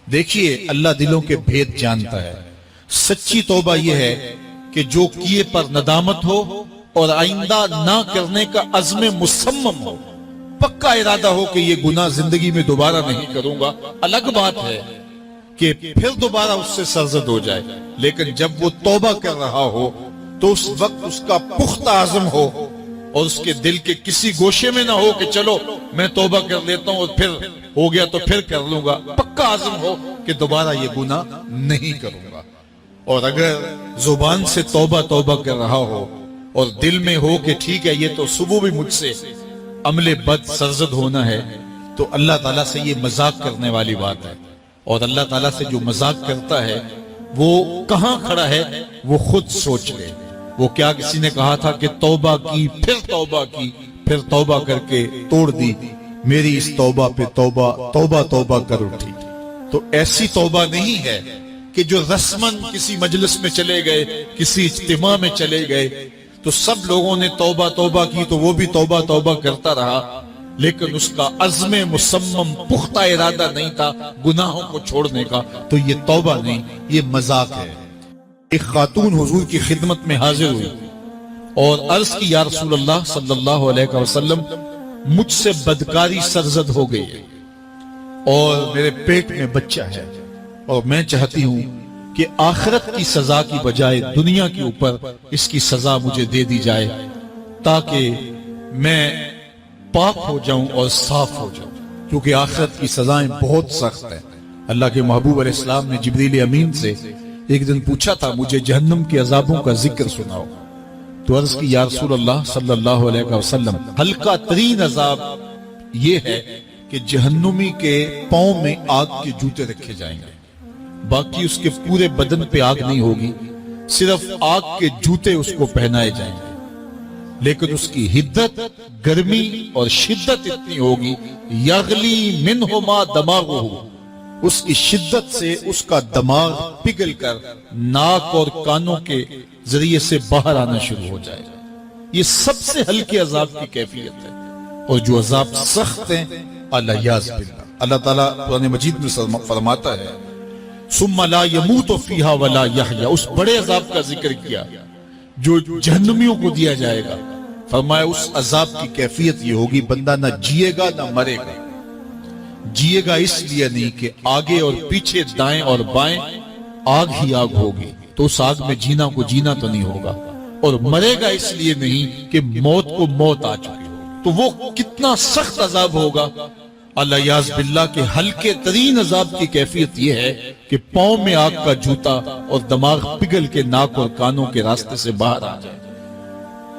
دیکھیے اللہ دلوں کے بھید جانتا ہے. سچی توبہ یہ ہے کہ جو کیے پر ندامت ہو اور آئندہ نہ کرنے کا عزم مصمم ہو، پکا ارادہ ہو کہ یہ گناہ زندگی میں دوبارہ نہیں کروں گا. الگ بات ہے کہ پھر دوبارہ اس سے سرزد ہو جائے، لیکن جب وہ توبہ کر رہا ہو تو اس وقت اس کا پختہ عزم ہو اور اس کے دل کے کسی گوشے میں نہ ہو کہ چلو میں توبہ کر لیتا ہوں اور پھر ہو گیا تو پھر کر لوں گا. پکا عزم ہو کہ دوبارہ یہ گناہ نہیں کروں گا. اور اگر زبان سے توبہ توبہ کر رہا ہو اور دل میں ہو کہ ٹھیک ہے یہ تو صبح بھی مجھ سے عمل بد سرزد ہونا ہے، تو اللہ تعالیٰ سے یہ مذاق کرنے والی بات ہے. اور اللہ تعالیٰ سے جو مذاق کرتا ہے وہ کہاں کھڑا ہے وہ خود سوچ لے. وہ کیا کسی نے کہا تھا کہ توبہ کی پھر توبہ کر کے توڑ دی، میری اس توبہ پہ توبہ توبہ توبہ کر اٹھی. تو ایسی توبہ نہیں ہے کہ جو رسماً کسی مجلس میں چلے گئے، کسی اجتماع میں چلے گئے تو سب لوگوں نے توبہ توبہ کی تو وہ بھی توبہ توبہ کرتا رہا، لیکن اس کا عزم مصمم پختہ ارادہ نہیں تھا گناہوں کو چھوڑنے کا. تو یہ توبہ نہیں، یہ مذاق ہے. ایک خاتون حضور کی خدمت میں حاضر ہوئی اور عرض کی یا رسول اللہ صلی اللہ علیہ وسلم، مجھ سے بدکاری سرزد ہو گئی ہے اور میرے پیٹ میں بچہ ہے اور میں چاہتی ہوں کہ آخرت کی سزا کی بجائے دنیا کے اوپر اس کی سزا مجھے دے دی جائے تاکہ میں پاک ہو جاؤں اور صاف ہو جاؤں، کیونکہ آخرت کی سزائیں بہت سخت ہیں. اللہ کے محبوب علیہ السلام نے جبریل امین سے ایک دن پوچھا تھا مجھے جہنم کے عذابوں کا ذکر سناؤ. تو عرض کی یا رسول اللہ صلی اللہ علیہ وسلم، ہلکا ترین عذاب یہ ہے کہ جہنمی کے پاؤں میں آگ کے جوتے رکھے جائیں گے، باقی اس کے پورے بدن پہ آگ نہیں ہوگی، صرف آگ کے جوتے اس کو پہنائے جائیں گے. لیکن اس کی حدت، گرمی اور شدت اتنی ہوگی، یغلی منہما دماغہ، اس کی شدت سے اس کا دماغ پگھل کر ناک اور کانوں کے ذریعے سے باہر آنا شروع ہو جائے گا. یہ سب سے ہلکے عذاب کی کیفیت ہے. اور جو عذاب سخت ہیں اللہ یاز باللہ، اللہ تعالیٰ قرآن مجید میں فرماتا ہے ثم لا يموت فيها ولا يحيا، اس بڑے عذاب کا ذکر کیا جو جہنمیوں کو دیا جائے گا. فرمایا اس عذاب کی کیفیت یہ ہوگی بندہ نہ جیے گا نہ مرے گا. جیے گا اس لیے نہیں کہ آگے اور پیچھے دائیں اور بائیں آگ ہی آگ ہوگی، تو اس آگ میں جینا کو جینا تو نہیں ہوگا. اور مرے گا اس لیے نہیں کہ موت کو موت آ چکی ہو. تو وہ کتنا سخت عذاب ہوگا. اللہ یاز باللہ کے ہلکے ترین عذاب کی کیفیت یہ ہے کہ پاؤں میں آگ کا جوتا اور دماغ پگھل کے ناک اور کانوں کے راستے سے باہر آ جائے.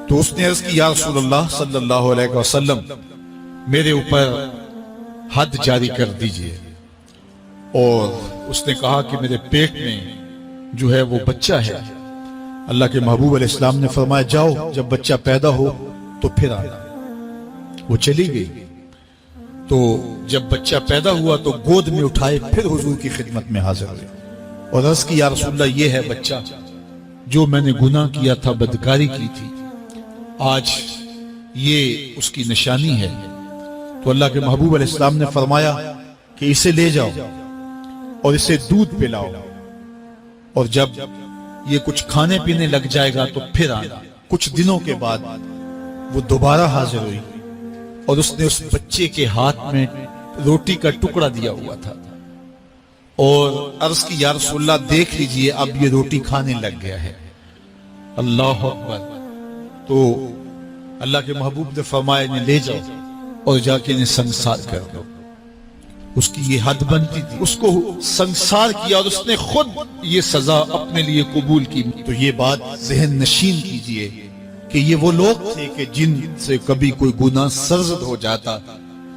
تو اس نے عرض کی یا رسول اللہ صلی اللہ علیہ وسلم، میرے اوپر حد جاری کر دیجئے. اور اس نے کہا کہ میرے پیٹ میں جو ہے وہ بچہ ہے. اللہ کے محبوب علیہ السلام نے فرمایا جاؤ جب بچہ پیدا ہو تو پھر آنا. وہ چلی گئی. تو جب بچہ پیدا ہوا تو گود میں اٹھائے پھر حضور کی خدمت میں حاضر ہوئے اور عرض کی یا رسول اللہ یہ ہے بچہ جو میں نے گناہ کیا تھا، بدکاری کی تھی، آج یہ اس کی نشانی ہے. تو اللہ کے محبوب علیہ السلام نے فرمایا کہ اسے لے جاؤ اور اسے دودھ پلاؤ، اور جب یہ کچھ کھانے پینے لگ جائے گا تو پھر آنا. کچھ دنوں کے بعد وہ دوبارہ حاضر ہوئی اور اس نے اس بچے کے ہاتھ میں روٹی کا ٹکڑا دیا ہوا تھا اور عرض کی یا رسول اللہ دیکھ لیجئے اب یہ روٹی کھانے لگ گیا ہے. اللہ اکبر. تو اللہ کے محبوب نے فرمایا انہیں لے جاؤ اور جا کے انہیں سنگسار کر دو. اس کی یہ حد بنتی تھی، اس کو سنگسار کیا اور اس نے خود یہ سزا اپنے لیے قبول کی. تو یہ بات ذہن نشین کیجئے کہ یہ وہ لوگ تھے کہ جن سے کبھی کوئی گناہ سرزد ہو جاتا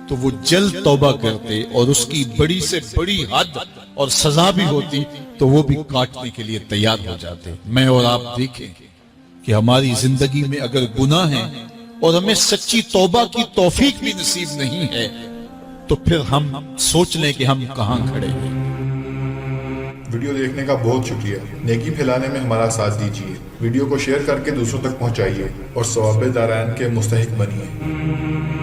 تو وہ جلد توبہ کرتے اور اس کی بڑی سے بڑی حد اور سزا بھی ہوتی تو وہ بھی کاٹنے کے لیے تیار ہو جاتے. میں اور آپ دیکھیں کہ ہماری زندگی میں اگر گناہ ہیں اور ہمیں سچی توبہ کی توفیق بھی نصیب نہیں ہے تو پھر ہم سوچ لیں کہ ہم کہاں کھڑے ہیں. ویڈیو دیکھنے کا بہت شکریہ. نیکی پھیلانے میں ہمارا ساتھ دیجیے. ویڈیو کو شیئر کر کے دوسروں تک پہنچائیے اور ثواب دارین کے مستحق بنیے.